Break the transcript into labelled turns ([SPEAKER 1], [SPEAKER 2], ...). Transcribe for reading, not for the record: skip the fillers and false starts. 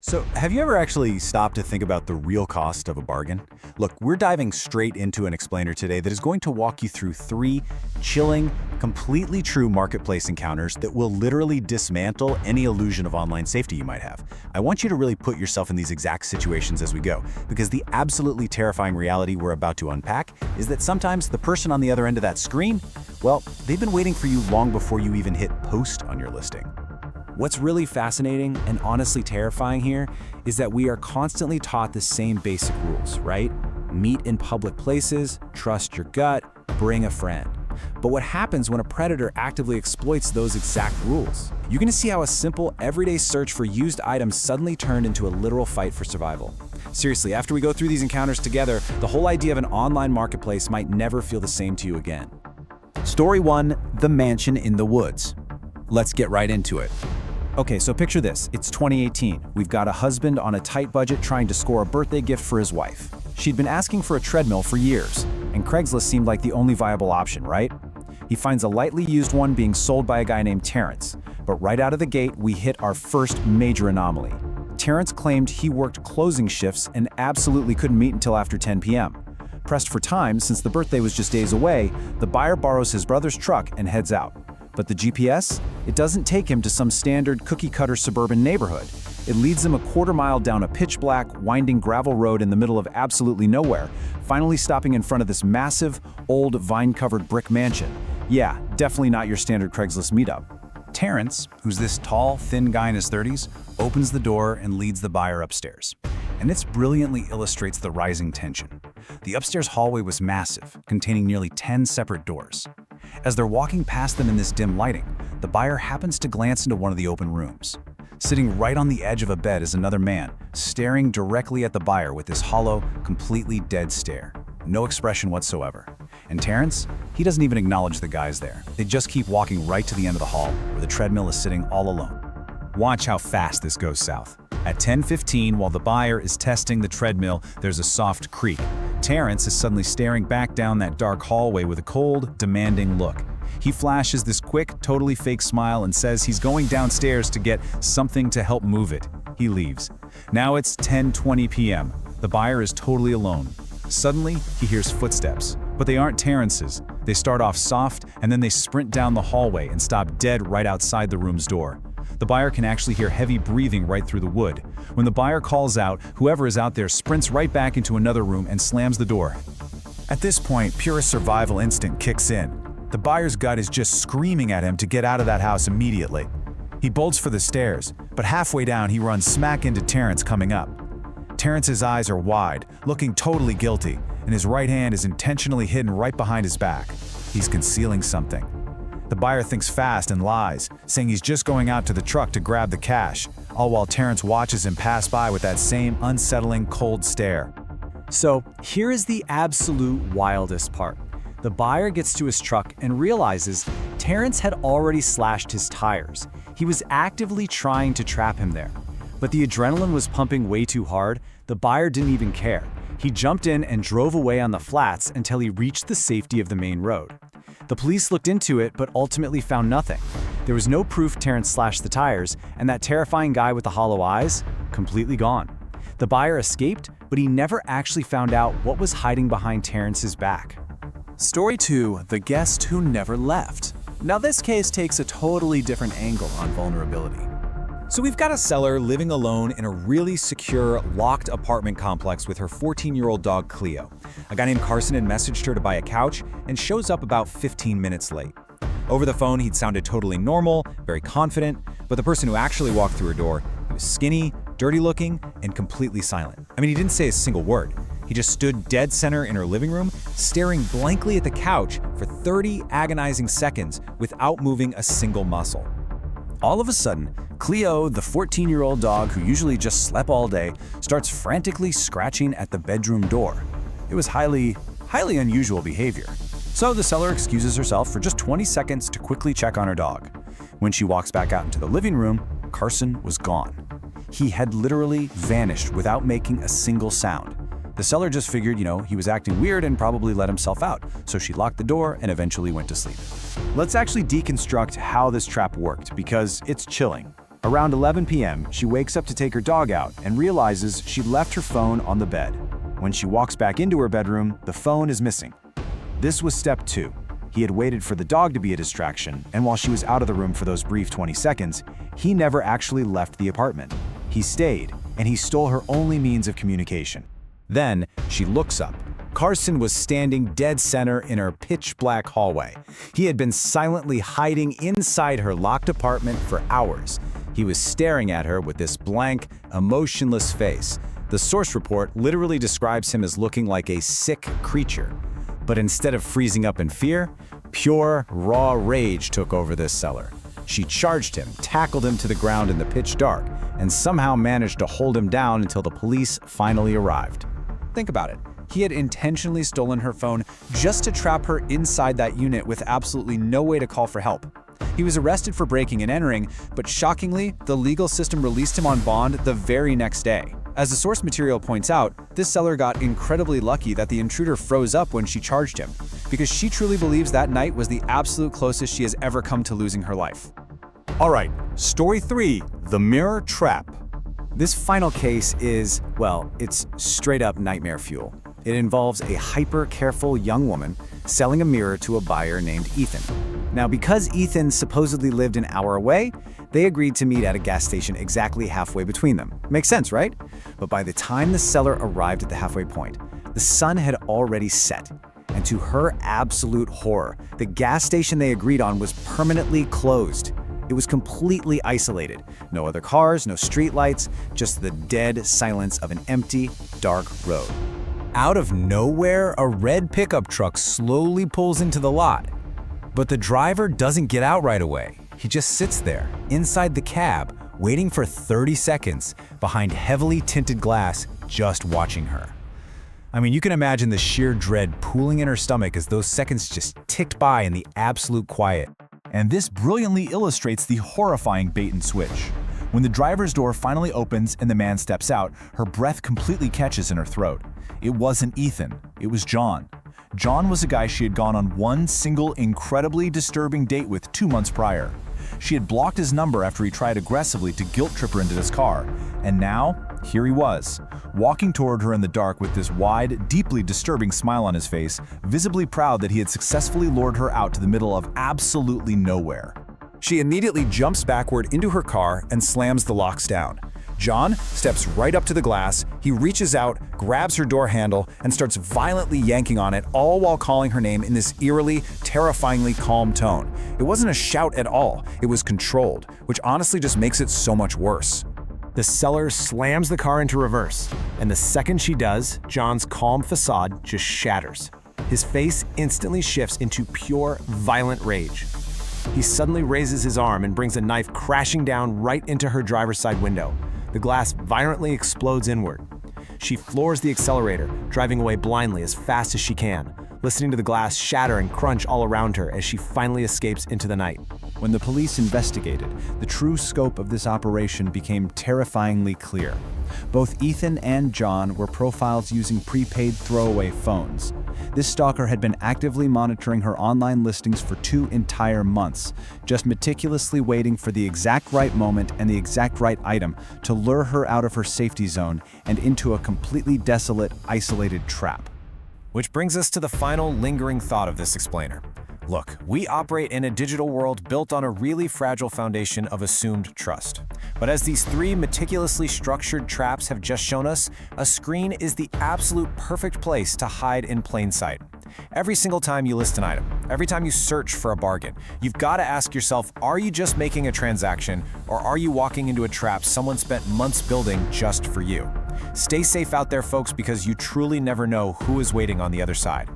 [SPEAKER 1] So, have you ever actually stopped to think about the real cost of a bargain? Look, we're diving straight into an explainer today that is going to walk you through three chilling, completely true marketplace encounters that will literally dismantle any illusion of online safety you might have. I want you to really put yourself in these exact situations as we go, because the absolutely terrifying reality we're about to unpack is that sometimes the person on the other end of that screen, well, they've been waiting for you long before you even hit post on your listing.
[SPEAKER 2] What's really fascinating and honestly terrifying here is that we are constantly taught the same basic rules, right? Meet in public places, trust your gut, bring a friend. But what happens when a predator actively exploits those exact rules? You're gonna see how a simple, everyday search for used items suddenly turned into a literal fight for survival. Seriously, after we go through these encounters together, the whole idea of an online marketplace might never feel the same to you again.
[SPEAKER 1] Story 1, the mansion in the woods. Let's get right into it.
[SPEAKER 2] Okay, so picture this. It's 2018. We've got a husband on a tight budget trying to score a birthday gift for his wife. She'd been asking for a treadmill for years, and Craigslist seemed like the only viable option, right? He finds a lightly used one being sold by a guy named Terrence, but right out of the gate, we hit our first major anomaly. Terrence claimed he worked closing shifts and absolutely couldn't meet until after 10 p.m. Pressed for time, since the birthday was just days away, the buyer borrows his brother's truck and heads out. But the GPS? It doesn't take him to some standard cookie-cutter suburban neighborhood. It leads him a quarter mile down a pitch-black, winding gravel road in the middle of absolutely nowhere, finally stopping in front of this massive, old, vine-covered brick mansion. Yeah, definitely not your standard Craigslist meetup. Terrence, who's this tall, thin guy in his 30s, opens the door and leads the buyer upstairs. And this brilliantly illustrates the rising tension. The upstairs hallway was massive, containing nearly 10 separate doors. As they're walking past them in this dim lighting, the buyer happens to glance into one of the open rooms. Sitting right on the edge of a bed is another man, staring directly at the buyer with this hollow, completely dead stare. No expression whatsoever. And Terrence, he doesn't even acknowledge the guys there. They just keep walking right to the end of the hall, where the treadmill is sitting all alone. Watch how fast this goes south. At 10:15, while the buyer is testing the treadmill, there's a soft creak. Terrence is suddenly staring back down that dark hallway with a cold, demanding look. He flashes this quick, totally fake smile and says he's going downstairs to get something to help move it. He leaves. Now it's 10:20 p.m. The buyer is totally alone. Suddenly, he hears footsteps, but they aren't Terrence's. They start off soft, and then they sprint down the hallway and stop dead right outside the room's door. The buyer can actually hear heavy breathing right through the wood. When the buyer calls out, whoever is out there sprints right back into another room and slams the door. At this point, pure survival instinct kicks in. The buyer's gut is just screaming at him to get out of that house immediately. He bolts for the stairs, but halfway down he runs smack into Terrence coming up. Terrence's eyes are wide, looking totally guilty, and his right hand is intentionally hidden right behind his back. He's concealing something. The buyer thinks fast and lies, saying he's just going out to the truck to grab the cash, all while Terrence watches him pass by with that same unsettling, cold stare. So here is the absolute wildest part. The buyer gets to his truck and realizes Terrence had already slashed his tires. He was actively trying to trap him there. But the adrenaline was pumping way too hard. The buyer didn't even care. He jumped in and drove away on the flats until he reached the safety of the main road. The police looked into it, but ultimately found nothing. There was no proof Terrence slashed the tires, and that terrifying guy with the hollow eyes, completely gone. The buyer escaped, but he never actually found out what was hiding behind Terrence's back.
[SPEAKER 1] Story 2, the guest who never left. Now this case takes a totally different angle on vulnerability. So we've got a seller living alone in a really secure, locked apartment complex with her 14-year-old dog Cleo. A guy named Carson had messaged her to buy a couch and shows up about 15 minutes late. Over the phone, he'd sounded totally normal, very confident, but the person who actually walked through her door, he was skinny, dirty-looking, and completely silent. I mean, he didn't say a single word. He just stood dead center in her living room, staring blankly at the couch for 30 agonizing seconds without moving a single muscle. All of a sudden, Cleo, the 14-year-old dog who usually just slept all day, starts frantically scratching at the bedroom door. It was highly unusual behavior. So the seller excuses herself for just 20 seconds to quickly check on her dog. When she walks back out into the living room, Carson was gone. He had literally vanished without making a single sound. The seller just figured, he was acting weird and probably let himself out, so she locked the door and eventually went to sleep. Let's actually deconstruct how this trap worked, because it's chilling.
[SPEAKER 2] Around 11 p.m., she wakes up to take her dog out and realizes she left her phone on the bed. When she walks back into her bedroom, the phone is missing. This was step 2. He had waited for the dog to be a distraction, and while she was out of the room for those brief 20 seconds, he never actually left the apartment. He stayed, and he stole her only means of communication. Then, she looks up. Carson was standing dead center in her pitch-black hallway. He had been silently hiding inside her locked apartment for hours. He was staring at her with this blank, emotionless face. The source report literally describes him as looking like a sick creature. But instead of freezing up in fear, pure, raw rage took over this seller. She charged him, tackled him to the ground in the pitch dark, and somehow managed to hold him down until the police finally arrived.
[SPEAKER 1] Think about it. He had intentionally stolen her phone just to trap her inside that unit with absolutely no way to call for help. He was arrested for breaking and entering, but shockingly, the legal system released him on bond the very next day. As the source material points out, this seller got incredibly lucky that the intruder froze up when she charged him, because she truly believes that night was the absolute closest she has ever come to losing her life.
[SPEAKER 2] All right, story 3, the mirror trap. This final case is, well, it's straight up nightmare fuel. It involves a hyper-careful young woman selling a mirror to a buyer named Ethan. Now, because Ethan supposedly lived an hour away, they agreed to meet at a gas station exactly halfway between them. Makes sense, right? But by the time the seller arrived at the halfway point, the sun had already set. And to her absolute horror, the gas station they agreed on was permanently closed. It was completely isolated. No other cars, no streetlights, just the dead silence of an empty, dark road. Out of nowhere, a red pickup truck slowly pulls into the lot. But the driver doesn't get out right away. He just sits there, inside the cab, waiting for 30 seconds, behind heavily tinted glass, just watching her. I mean, you can imagine the sheer dread pooling in her stomach as those seconds just ticked by in the absolute quiet.
[SPEAKER 3] And this brilliantly illustrates the horrifying bait and switch. When the driver's door finally opens and the man steps out, her breath completely catches in her throat. It wasn't Ethan, it was John. John was a guy she had gone on one single incredibly disturbing date with 2 months prior. She had blocked his number after he tried aggressively to guilt trip her into this car. And now, here he was, walking toward her in the dark with this wide, deeply disturbing smile on his face, visibly proud that he had successfully lured her out to the middle of absolutely nowhere.
[SPEAKER 2] She immediately jumps backward into her car and slams the locks down. John steps right up to the glass, he reaches out, grabs her door handle, and starts violently yanking on it, all while calling her name in this eerily, terrifyingly calm tone. It wasn't a shout at all, it was controlled, which honestly just makes it so much worse. The seller slams the car into reverse, and the second she does, John's calm facade just shatters. His face instantly shifts into pure, violent rage. He suddenly raises his arm and brings a knife crashing down right into her driver's side window. The glass violently explodes inward. She floors the accelerator, driving away blindly as fast as she can, listening to the glass shatter and crunch all around her as she finally escapes into the night.
[SPEAKER 3] When the police investigated, the true scope of this operation became terrifyingly clear. Both Ethan and John were profiled using prepaid throwaway phones. This stalker had been actively monitoring her online listings for 2 entire months, just meticulously waiting for the exact right moment and the exact right item to lure her out of her safety zone and into a completely desolate, isolated trap.
[SPEAKER 2] Which brings us to the final lingering thought of this explainer. Look, we operate in a digital world built on a really fragile foundation of assumed trust. But as these 3 meticulously structured traps have just shown us, a screen is the absolute perfect place to hide in plain sight. Every single time you list an item, every time you search for a bargain, you've got to ask yourself, are you just making a transaction, or are you walking into a trap someone spent months building just for you? Stay safe out there, folks, because you truly never know who is waiting on the other side.